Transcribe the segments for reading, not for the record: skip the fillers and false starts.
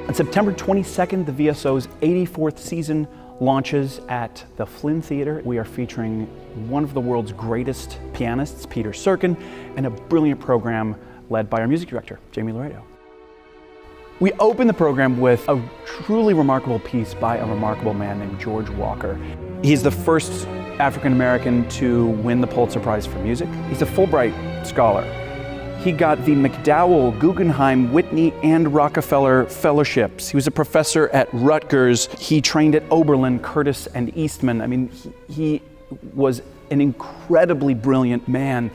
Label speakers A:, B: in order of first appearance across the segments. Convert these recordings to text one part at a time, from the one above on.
A: On September 22nd, the VSO's 84th season launches at the Flynn Theater. We are featuring one of the world's greatest pianists, Peter Serkin, and a brilliant program led by our music director, Jamie Laredo. We open the program with a truly remarkable piece by a remarkable man named George Walker. He's the first African-American to win the Pulitzer Prize for music. He's a Fulbright scholar. He got the MacDowell, Guggenheim, Whitney, and Rockefeller fellowships. He was a professor at Rutgers. He trained at Oberlin, Curtis, and Eastman. I mean, he was an incredibly brilliant man.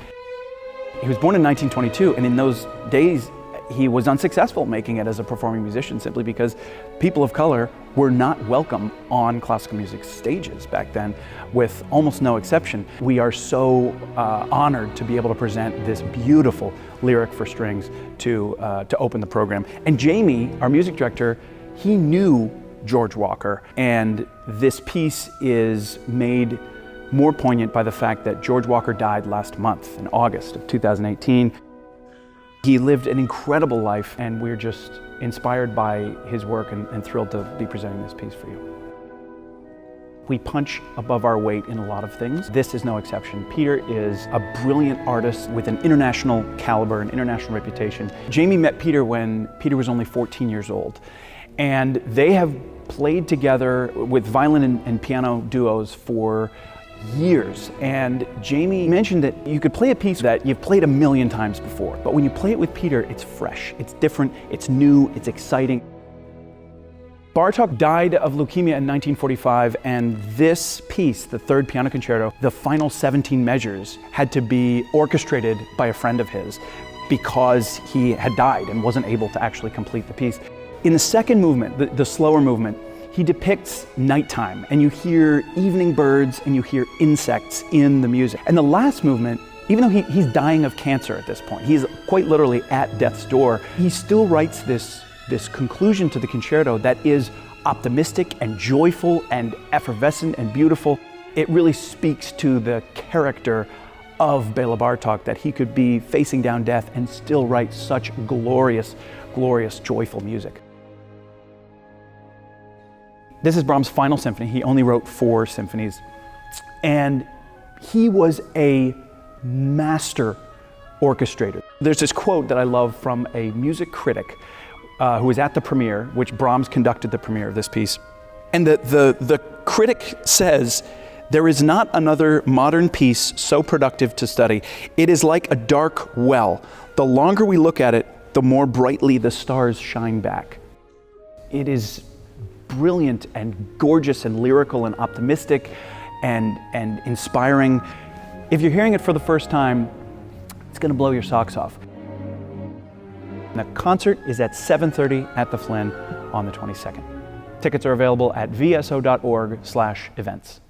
A: He was born in 1922, and in those days, he was unsuccessful making it as a performing musician simply because people of color were not welcome on classical music stages back then, with almost no exception. We are so honored to be able to present this beautiful lyric for strings to open the program. And Jamie, our music director, he knew George Walker, and this piece is made more poignant by the fact that George Walker died last month in August of 2018. He lived an incredible life, and we're just inspired by his work and thrilled to be presenting this piece for you. We punch above our weight in a lot of things. This is no exception. Peter is a brilliant artist with an international caliber, an international reputation. Jamie met Peter when Peter was only 14 years old, and they have played together with violin and piano duos for years. And Jamie mentioned that you could play a piece that you've played a million times before, but when you play it with Peter, it's fresh, it's different, it's new, it's exciting. Bartok died of leukemia in 1945, and this piece, the third piano concerto, the final 17 measures, had to be orchestrated by a friend of his because he had died and wasn't able to actually complete the piece. In the second movement, the slower movement, he depicts nighttime, and you hear evening birds and you hear insects in the music. And the last movement, even though he's dying of cancer at this point, he's quite literally at death's door, he still writes this conclusion to the concerto that is optimistic and joyful and effervescent and beautiful. It really speaks to the character of Bela Bartok, that he could be facing down death and still write such glorious, glorious, joyful music. This is Brahms' final symphony. He only wrote 4 symphonies, and he was a master orchestrator. There's this quote that I love from a music critic who was at the premiere, which Brahms conducted the premiere of this piece. And the critic says, "There is not another modern piece so productive to study. It is like a dark well. The longer we look at it, the more brightly the stars shine back." It is brilliant and gorgeous and lyrical and optimistic and inspiring. If you're hearing it for the first time, it's going to blow your socks off. The concert is at 7:30 at the Flynn on the 22nd. Tickets are available at vso.org/events.